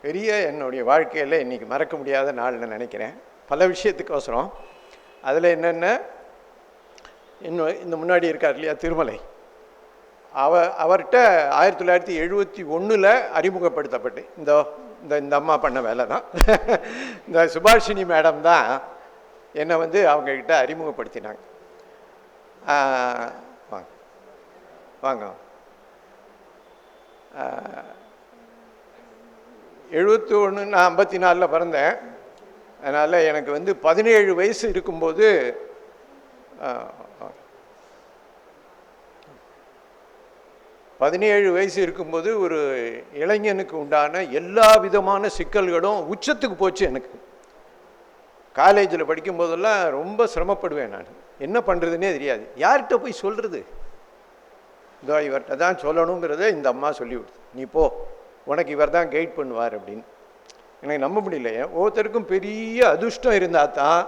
பெரிய என்னுடைய வாழ்க்கையில் இன்றைக்கி மறக்க முடியாத நாள்னு நினைக்கிறேன். பல விஷயத்துக்கோசரம். அதில் என்னென்ன, இன்னும் இந்த முன்னாடி இருக்கார் இல்லையா திருமலை, அவர்கிட்ட 1971 அறிமுகப்படுத்தப்பட்டு இந்த அம்மா பண்ண வேலை தான். இந்த சுபாஷினி மேடம் தான் என்னை அவங்கக்கிட்ட அறிமுகப்படுத்தினாங்க. வாங்க வாங்க. 71 நான் 54 பிறந்தேன். அதனால் எனக்கு 17 வயசு இருக்கும்போது 17 வயசு இருக்கும்போது ஒரு இளைஞனுக்கு உண்டான எல்லா விதமான சிக்கல்களும் உச்சத்துக்கு போச்சு. எனக்கு காலேஜில் படிக்கும்போதெல்லாம் ரொம்ப சிரமப்படுவேன். நான் என்ன பண்ணுறதுன்னே தெரியாது. யார்கிட்ட போய் சொல்கிறது? இதோ இவர்கிட்ட தான் சொல்லணுங்கிறத இந்த அம்மா சொல்லிவிடுது. நீ போ, உனக்கு இவர் தான் கைட் பண்ணுவார் அப்படின்னு. எனக்கு நம்ப முடியல. ஒவ்வொருத்தருக்கும் பெரிய அதிர்ஷ்டம் இருந்தால் தான்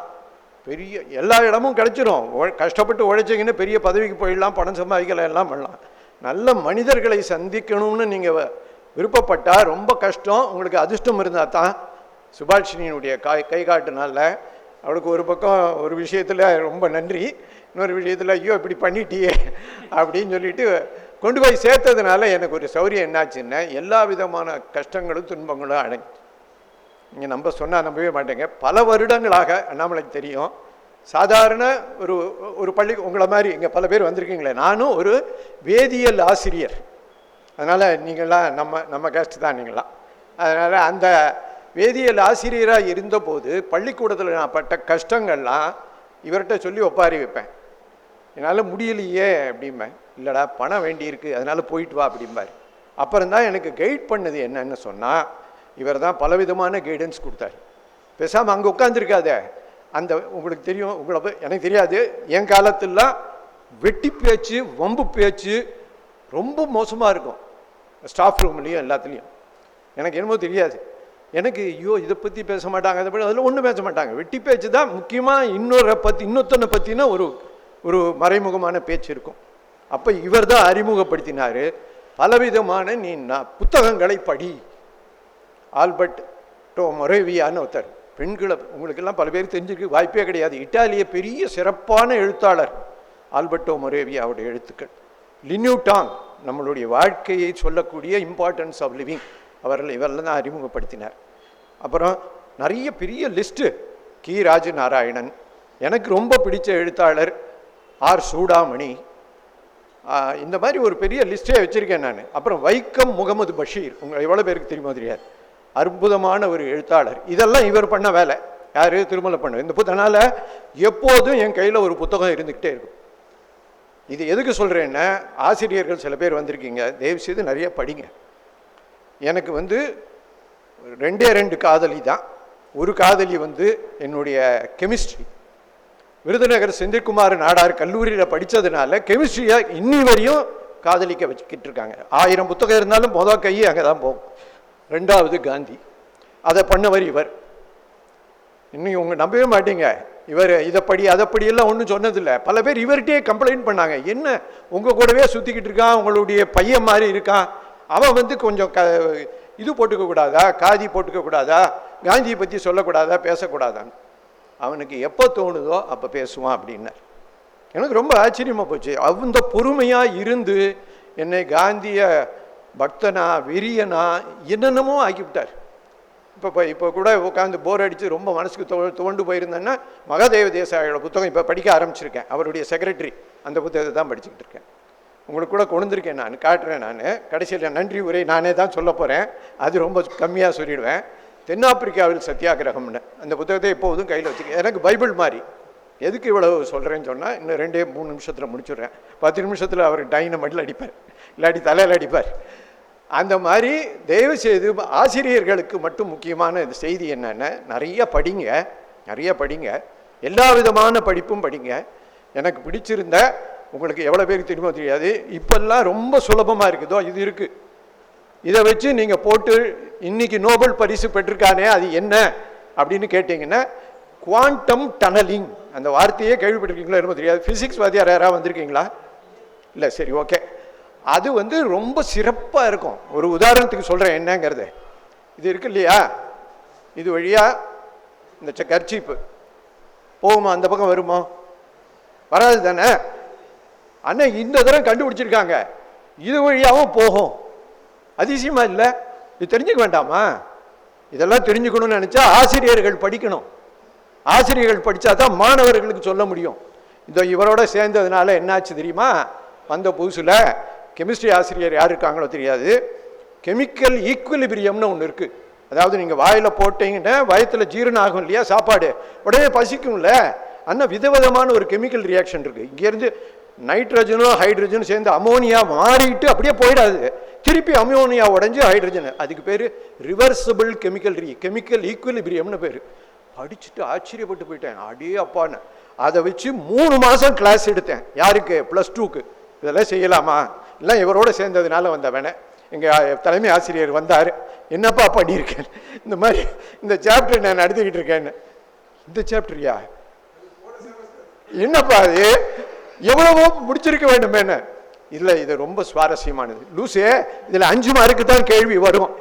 பெரிய எல்லா இடமும் கிடச்சிரும். கஷ்டப்பட்டு உழைச்சிங்கன்னு பெரிய பதவிக்கு போயிடலாம், பணம் சம்பாதிக்கலாம், எல்லாம் பண்ணலாம். நல்ல மனிதர்களை சந்திக்கணும்னு நீங்கள் விருப்பப்பட்டால் ரொம்ப கஷ்டம். உங்களுக்கு அதிர்ஷ்டம் இருந்தால் தான். சுபாஷினியினுடைய கை காட்டுனால அவளுக்கு ஒரு பக்கம் ஒரு விஷயத்தில் ரொம்ப நன்றி, இன்னொரு விஷயத்தில் ஐயோ இப்படி பண்ணிட்டியே அப்படின்னு சொல்லிட்டு கொண்டு போய் சேர்த்ததுனால எனக்கு ஒரு சௌரியம் என்னாச்சுன்னா, எல்லா விதமான கஷ்டங்களும் துன்பங்களும் அடங்கி. நீங்கள் நம்ம சொன்னால் நம்பவே மாட்டேங்க. பல வருடங்களாக அண்ணாமலைக்கு தெரியும். சாதாரண ஒரு பள்ளி, உங்களை மாதிரி இங்கே பல பேர் வந்திருக்கீங்களே, நானும் ஒரு வேதியியல் ஆசிரியர். அதனால் நீங்களாம் நம்ம கேஸ்ட் தான் நீங்களாம். அதனால் அந்த வேதியியல் ஆசிரியராக இருந்தபோது பள்ளிக்கூடத்தில் நான் பட்ட கஷ்டங்கள்லாம் இவர்கிட்ட சொல்லி ஒப்பாரி வைப்பேன். என்னால் முடியலையே அப்படிம்பேன். இல்லைடா பணம் வேண்டியிருக்கு, அதனால் போயிட்டு வா அப்படிம்பார். அப்புறம்தான் எனக்கு கைட் பண்ணது என்னன்னு சொன்னால், இவர் தான் பலவிதமான கைடன்ஸ் கொடுத்தார். பேசாமல் அங்கே உட்காந்துருக்காத, அந்த உங்களுக்கு தெரியும், எனக்கு தெரியாது, என் காலத்திலாம் வெட்டி பேச்சு வம்பு பேச்சு ரொம்ப மோசமாக இருக்கும். ஸ்டாஃப் ரூம்லேயும் எல்லாத்துலேயும் எனக்கு என்னமோ தெரியாது. எனக்கு ஐயோ இதை பற்றி பேச மாட்டாங்க, அதை பற்றி அதில் ஒன்றும் பேச மாட்டாங்க. வெட்டி பேச்சு தான் முக்கியமாக. இன்னொருத்தனை பற்றினா ஒரு மறைமுகமான பேச்சு இருக்கும். அப்போ இவர் தான் அறிமுகப்படுத்தினார் பலவிதமான புத்தகங்களை படி. ஆல்பர்ட் டோ மொரேவியான்னு ஒருத்தர், பெண்களை உங்களுக்கெல்லாம் பல பேர் தெரிஞ்சிருக்கு, வாய்ப்பே கிடையாது. இட்டாலிய பெரிய சிறப்பான எழுத்தாளர் ஆல்பர்ட்டோ மொரேவியாவுடைய எழுத்துக்கள். லின்யூடாங் நம்மளுடைய வாழ்க்கையை சொல்லக்கூடிய இம்பார்ட்டன்ஸ் ஆஃப் லிவிங், இவரெல்லாம் தான் அறிமுகப்படுத்தினார். அப்புறம் நிறைய பெரிய லிஸ்ட்டு. கி ராஜநாராயணன், எனக்கு ரொம்ப பிடிச்ச எழுத்தாளர் ஆர் சூடாமணி, இந்த மாதிரி ஒரு பெரிய லிஸ்ட்டே வச்சுருக்கேன் நான். அப்புறம் வைக்கம் முகமது பஷீர், உங்களை எவ்வளோ பேருக்கு தெரியுமா தெரியாது, அற்புதமான ஒரு எழுத்தாளர். இதெல்லாம் இவர் பண்ண வேலை. யார்? திருமலை பண்ண. இந்த புத்தகனால எப்போதும் என் கையில் ஒரு புத்தகம் இருந்துக்கிட்டே இருக்கும். இது எதுக்கு சொல்கிறேன்னா, ஆசிரியர்கள் சில பேர் வந்திருக்கீங்க, தயவுசெய்து நிறைய படிங்க. எனக்கு 2 காதலி தான். ஒரு காதலி என்னுடைய கெமிஸ்ட்ரி. விருதுநகர் செந்தில்குமார் நாடார் கல்லூரியில் படித்ததுனால கெமிஸ்ட்ரியை இன்னி வரையும் காதலிக்க வச்சுக்கிட்டு இருக்காங்க. 1000 புத்தகம் இருந்தாலும் மொதல் கையை அங்கே தான் போகும். 2வது காந்தி, அதை பண்ணவர் இவர். இன்னும் உங்க நம்பவே மாட்டீங்க, இவர் இதைப்படி அதைப்படியெல்லாம் ஒன்றும் சொன்னதில்லை. பல பேர் இவர்கிட்டயே கம்ப்ளைண்ட் பண்ணாங்க, என்ன உங்கள் கூடவே சுற்றிக்கிட்டு இருக்கான், உங்களுடைய பையன் மாதிரி இருக்கான், அவன் கொஞ்சம் இது போட்டுக்க கூடாதா, காதி போட்டுக்க கூடாதா, காந்தியை பற்றி சொல்லக்கூடாதா, பேசக்கூடாதான்னு. அவனுக்கு எப்போ தோணுதோ அப்போ பேசுவான் அப்படின்னார். எனக்கு ரொம்ப ஆச்சரியமாக போச்சு. அந்த பொறுமையாக இருந்து என்னை காந்திய பக்தனா வெறியனா என்னென்னமோ ஆக்கிவிட்டார். இப்போ கூட உட்காந்து போர் அடித்து ரொம்ப மனசுக்கு துவண்டு போயிருந்தேன்னா மகாதேவ தேசாயோட புத்தகம் இப்போ படிக்க ஆரம்பிச்சிருக்கேன். அவருடைய செக்ரட்டரி, அந்த புத்தகத்தை தான் படிச்சுக்கிட்டு இருக்கேன். உங்களுக்கு கூட கொண்டுருக்கேன், நான் காட்டுறேன். நான் கடைசியில் நன்றி உரை நானே தான் சொல்ல போகிறேன். அது ரொம்ப கம்மியாக சொல்லிடுவேன். தென்னாப்பிரிக்காவில் சத்தியாகிரகம்னு அந்த புத்தகத்தை எப்போதும் கையில் வச்சுக்க. எனக்கு பைபிள் மாதிரி. எதுக்கு இவ்வளவு சொல்கிறேன்னு சொன்னால், இன்னும் 2-3 நிமிஷத்தில் முடிச்சுடுறேன். 10 நிமிஷத்தில் அவர் டைனமைட்டில் அடிப்பார், இல்லாட்டி தலையில் அடிப்பார். அந்த மாதிரி தயவு செய்து ஆசிரியர்களுக்கு மட்டும் முக்கியமான இந்த செய்தி என்னென்னா, நிறைய படிங்க, எல்லா விதமான படிப்பும் படிங்க. எனக்கு பிடிச்சிருந்த, உங்களுக்கு எவ்வளோ பேருக்கு தெரியுமோ தெரியாது, இப்போல்லாம் ரொம்ப சுலபமாக இருக்குதோ இது இருக்குது, இதை வச்சு நீங்கள் போட்டு இன்னைக்கு நோபல் பரிசு பெற்றிருக்கானே அது என்ன அப்படின்னு கேட்டிங்கன்னா, குவாண்டம் டனலிங். அந்த வார்த்தையே கேள்விப்பட்டிருக்கீங்களா என்னமோ தெரியாது. ஃபிசிக்ஸ் வாத்தியார் யாராவது வந்திருக்கீங்களா? இல்லை, சரி, ஓகே. அது ரொம்ப சிறப்பாக இருக்கும். ஒரு உதாரணத்துக்கு சொல்கிறேன் என்னங்கிறது. இது இருக்கு இல்லையா, இது வழியா இந்த கர்ச்சீப்பு போகுமா, அந்த பக்கம் வருமோ, வராது தானே. ஆனால் இந்த தரம் கண்டுபிடிச்சிருக்காங்க, இது வழியாகவும் போகும். அதிசயமா இல்லை? இது தெரிஞ்சுக்க வேண்டாமா? இதெல்லாம் தெரிஞ்சுக்கணும்னு நினைச்சா ஆசிரியர்கள் படிக்கணும். ஆசிரியர்கள் படித்தா தான் மாணவர்களுக்கு சொல்ல முடியும். இந்த இவரோட சேர்ந்ததுனால என்னாச்சு தெரியுமா? வந்த புதுசில் கெமிஸ்ட்ரி ஆசிரியர் யார் இருக்காங்களோ தெரியாது, கெமிக்கல் ஈக்குவலிபிரியம்னு ஒன்று இருக்குது. அதாவது நீங்கள் வாயில் போட்டீங்கன்னா வயத்தில் ஜீரணம் ஆகும் இல்லையா சாப்பாடு, உடனே பசிக்கும்ல. ஆனால் விதவிதமான ஒரு கெமிக்கல் ரியாக்ஷன் இருக்குது. இங்கேருந்து நைட்ரஜனும் ஹைட்ரஜனும் சேர்ந்து அமோனியா மாறிட்டு அப்படியே போயிடாது, திருப்பி அமோனியா உடஞ்சி ஹைட்ரஜன். அதுக்கு பேர் ரிவர்சிபிள் கெமிக்கல் ஈக்குவலிபிரியம்னு பேர். படிச்சுட்டு ஆச்சரியப்பட்டு போயிட்டேன். அடே அப்பான்னு அதை வச்சு 3 மாதம் கிளாஸ் எடுத்தேன். யாருக்கு? +2க்கு. இதெல்லாம் செய்யலாமா? இல்லை இவரோட சேர்ந்ததுனால வந்த வேணே. எங்கள் தலைமை ஆசிரியர் வந்தார், என்னப்பா பண்ணியிருக்கேன், இந்த மாதிரி இந்த சாப்டர் நான் நடத்திக்கிட்டு இருக்கேன்னு. இந்த சாப்டரியா என்னப்பா அது, எவ்வளவோ முடிச்சிருக்க வேண்டும் என்ன? இல்லை இது ரொம்ப சுவாரஸ்யமானது லூசே, இதில் 5 மார்க்கு தான் கேள்வி வரும்,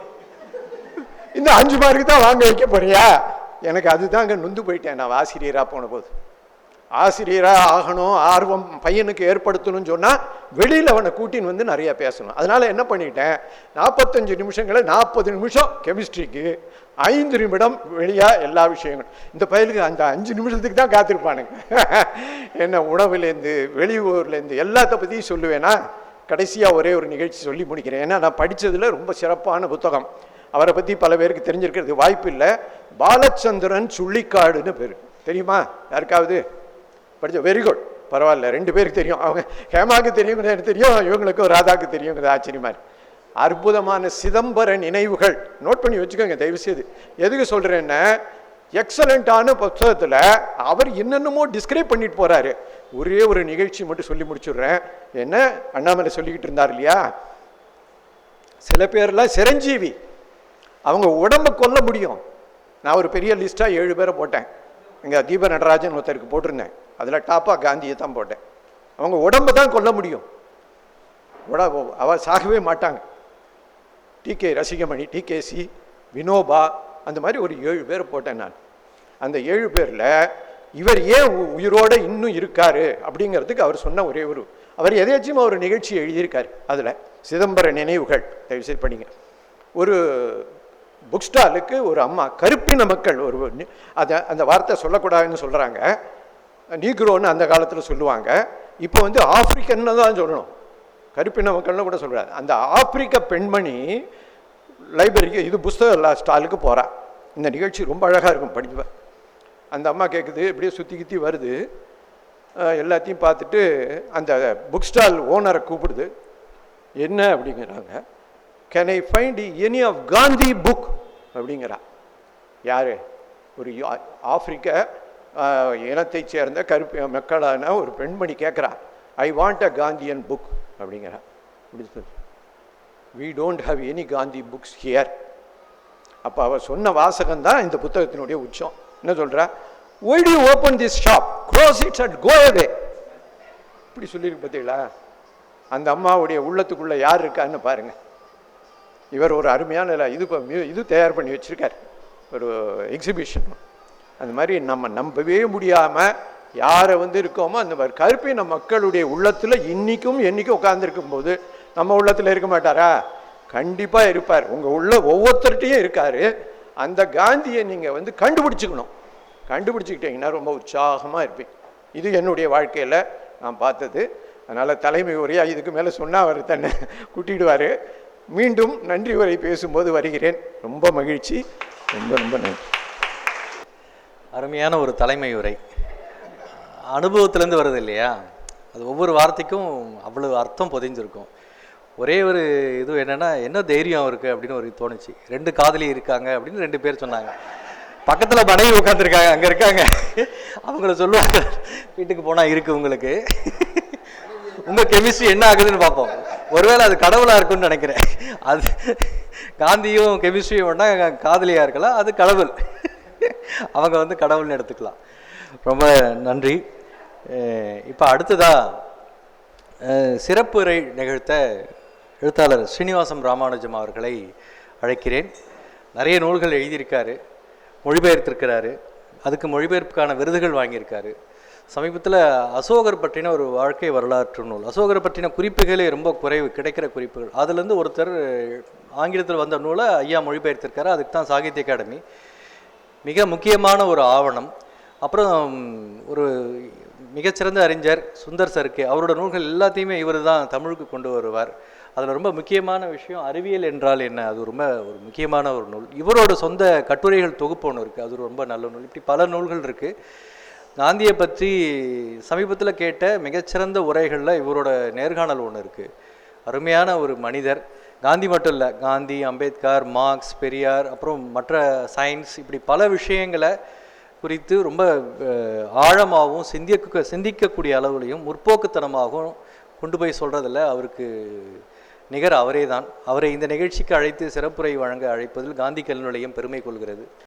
இந்த 5 மார்க்கு தான் வாங்க வைக்க போறியா? எனக்கு அதுதாங்க நொந்து போயிட்டேன். நான் ஆசிரியராக போன போது, ஆசிரியராக ஆகணும் ஆர்வம் பையனுக்கு ஏற்படுத்தணும்னு சொன்னால் வெளியில் அவனை கூட்டின்னு வந்து நிறையா பேசணும். அதனால் என்ன பண்ணிட்டேன், 45 நிமிஷங்களை 40 நிமிஷம் கெமிஸ்ட்ரிக்கு, 5 நிமிடம் வெளியாக எல்லா விஷயங்களும். இந்த பையனுக்கு அந்த 5 நிமிஷத்துக்கு தான் காத்திருப்பானுங்க. என்ன உணவுலேருந்து வெளியூர்லேருந்து எல்லாத்த பற்றியும் சொல்லுவேன்னா, கடைசியாக ஒரே ஒரு நிகழ்ச்சி சொல்லி முடிக்கிறேன். ஏன்னா நான் படித்ததில் ரொம்ப சிறப்பான புத்தகம், அவரை பற்றி பல பேருக்கு தெரிஞ்சிருக்கிறது வாய்ப்பு இல்லை. பாலச்சந்திரன் சுள்ளிக்காடுன்னு பேர், தெரியுமா யாருக்காவது? படித்த? வெரி குட், பரவாயில்ல, 2 பேருக்கு தெரியும். அவங்க ஹேமாவுக்கு தெரியும், எனக்கு தெரியும், இவங்களுக்கும் ராதாவுக்கு தெரியுங்கிறது ஆச்சரியமா இருக்கு. அற்புதமான சிதம்பர நினைவுகள் நோட் பண்ணி வச்சுக்கோங்க தயவுசெய்து. எதுக்கு சொல்கிறேன்னா, எக்ஸலண்ட்டான புத்தகத்தில் அவர் என்னென்னமோ டிஸ்கிரைப் பண்ணிட்டு போகிறாரு. ஒரே ஒரு நிகழ்ச்சி மட்டும் சொல்லி முடிச்சுடுறேன். என்ன அண்ணாமலை சொல்லிக்கிட்டு இருந்தார் இல்லையா, சில பேர்லாம் சிரஞ்சீவி, அவங்க உடம்பை கொல்ல முடியும். நான் ஒரு பெரிய லிஸ்ட்டாக 7 பேரை போட்டேன். இங்கே தீப நடராஜன் ஒருத்தருக்கு போட்டிருந்தேன், அதில் டாப்பாக காந்தியை தான் போட்டேன். அவங்க உடம்பை தான் கொல்ல முடியும், அவர் சாகவே மாட்டாங்க. டிகே ரசிகமணி, டிகேசி, வினோபா, அந்த மாதிரி ஒரு 7 பேரை போட்டேன் நான். அந்த 7 பேரில் இவர் ஏன் உயிரோடு இன்னும் இருக்காரு அப்படிங்கிறதுக்கு அவர் சொன்ன ஒரே ஒரு, அவர் எதையாச்சும் ஒரு நிகழ்ச்சி எழுதியிருக்காரு. அதில் சிதம்பர நினைவுகள் தயவுசெய்து படிங்க. ஒரு புக் ஸ்டாலுக்கு ஒரு அம்மா, கருப்பின மக்கள், ஒரு அதை அந்த வார்த்தை சொல்லக்கூடாதுன்னு சொல்கிறாங்க, நீக்ரோன்னு அந்த காலத்தில் சொல்லுவாங்க. இப்போ வந்து ஆப்பிரிக்கன்னு தான் சொல்லணும், கருப்பின மக்கள்னு கூட சொல்கிறாரு. அந்த ஆப்பிரிக்க பெண்மணி லைப்ரரிக்கு, இது புஸ்தக ஸ்டாலுக்கு போகிறா. இந்த நிகழ்ச்சி ரொம்ப அழகாக இருக்கும், படிப்பேன். அந்த அம்மா கேட்குது, இப்படியே சுற்றி கித்தி வருது, எல்லாத்தையும் பார்த்துட்டு அந்த புக் ஸ்டால் ஓனரை கூப்பிடுது. என்ன அப்படிங்கிறாங்க, can I find any of Gandhi book அப்படிங்கிறா. யார்? ஒரு ஆப்பிரிக்க இனத்தை சேர்ந்த கருப்பு மக்களான ஒரு பெண்மணி கேட்குறா, I want a Gandhian book அப்படிங்கிறா. We don't have any Gandhi books here. அப்போ அவர் சொன்ன வாசகம் தான் இந்த புத்தகத்தினுடைய உச்சம். என்ன சொல்கிறா, why do you open this shop, close its and go away. இப்படி சொல்லியிருக்கு பார்த்தீங்களா? அந்த அம்மாவுடைய உள்ளத்துக்குள்ளே யார் இருக்கான்னு பாருங்கள். இவர் ஒரு அருமையான இது தயார் பண்ணி வச்சுருக்கார், ஒரு எக்ஸிபிஷன். அந்த மாதிரி நம்ம நம்பவே முடியாமல் யாரை வந்து இருக்கோமோ அந்த மாதிரி கருப்பின மக்களுடைய உள்ளத்தில் இன்றைக்கும் என்றைக்கும் உட்கார்ந்துருக்கும் போது நம்ம உள்ளத்தில் இருக்க மாட்டாரா? கண்டிப்பாக இருப்பார். உங்கள் உள்ள ஒவ்வொருத்தர்கிட்டையும் இருக்கார். அந்த காந்தியை நீங்கள் வந்து கண்டுபிடிச்சிக்கணும். கண்டுபிடிச்சிக்கிட்டீங்கன்னா ரொம்ப உற்சாகமாக இருப்பீங்க. இது என்னுடைய வாழ்க்கையில் நான் பார்த்தது. அதனால் தலைமை உரையாக இதுக்கு மேலே சொன்னால் அவர் தன்னை கூட்டிடுவார். மீண்டும் நன்றி உரை பேசும்போது வருகிறேன். ரொம்ப மகிழ்ச்சி, ரொம்ப ரொம்ப நன்றி. அருமையான ஒரு தலைமை உரை, அனுபவத்திலேருந்து வருது இல்லையா? அது ஒவ்வொரு வார்த்தைக்கும் அவ்வளோ அர்த்தம் பொதிஞ்சிருக்கும். ஒரே ஒரு இது என்னென்னா, என்ன தைரியம் இருக்குது அப்படின்னு ஒரு தோணுச்சு. 2 காதலி இருக்காங்க அப்படின்னு 2 பேர் சொன்னாங்க. பக்கத்தில் மனைவி உட்காந்துருக்காங்க, அங்கே இருக்காங்க. அவங்கள சொல்லுவாங்க, வீட்டுக்கு போனால் இருக்குது உங்களுக்கு, உங்கள் கெமிஸ்ட்ரி என்ன ஆகுதுன்னு பார்ப்போம். ஒருவேளை அது கடவுளாக இருக்குன்னு நினைக்கிறேன். அது காந்தியும் கெமிஸ்ட்ரியும் ஒன்றா காதலியாக இருக்கலாம், அது கடவுள். அவங்க வந்து கடவுள்னு எடுத்துக்கலாம். ரொம்ப நன்றி. இப்போ அடுத்ததாக சிறப்புரை நிகழ்த்த எழுத்தாளர் ஸ்ரீனிவாசம் ராமானுஜம் அவர்களை அழைக்கிறேன். நிறைய நூல்கள் எழுதியிருக்காரு, மொழிபெயர்த்திருக்கிறாரு, அதுக்கு மொழிபெயர்ப்புக்கான விருதுகள் வாங்கியிருக்காரு. சமீபத்தில் அசோகர் பற்றின ஒரு வாழ்க்கை வரலாற்று நூல், அசோகரை பற்றின குறிப்புகளே ரொம்ப குறைவு, கிடைக்கிற குறிப்புகள். அதுலேருந்து ஒருத்தர் ஆங்கிலத்தில் வந்த நூலை ஐயா மொழிபெயர்த்திருக்காரு. அதுக்கு தான் சாகித்ய அகாடமி. மிக முக்கியமான ஒரு ஆவணம். அப்புறம் ஒரு மிகச்சிறந்த அறிஞர் சுந்தர் சருக்கு, அவரோட நூல்கள் எல்லாத்தையுமே இவர் தான் தமிழுக்கு கொண்டு வருவார். அதில் ரொம்ப முக்கியமான விஷயம் அறிவியல் என்றால் என்ன, அது ரொம்ப ஒரு முக்கியமான ஒரு நூல். இவரோட சொந்த கட்டுரைகள் தொகுப்பு ஒன்று இருக்குது, அது ரொம்ப நல்ல நூல். இப்படி பல நூல்கள் இருக்குது. காந்தியை பற்றி சமீபத்தில் கேட்ட மிகச்சிறந்த உரைகளில் இவரோட நேர்காணல் ஒன்று இருக்குது. அருமையான ஒரு மனிதர். காந்தி மட்டும் இல்லை, காந்தி, அம்பேத்கர், மார்க்ஸ், பெரியார், அப்புறம் மற்ற சயின்ஸ், இப்படி பல விஷயங்களை குறித்து ரொம்ப ஆழமாகவும் சிந்திக்கக்கூடிய அளவுலையும் முற்போக்குத்தனமாகவும் கொண்டு போய் சொல்கிறதில்ல அவருக்கு நிகர் அவரே தான். அவரை இந்த நிகழ்ச்சிக்கு அழைத்து சிறப்புரை வழங்க அழைப்பதில் காந்தி கல்வி நிலையம் பெருமை கொள்கிறது.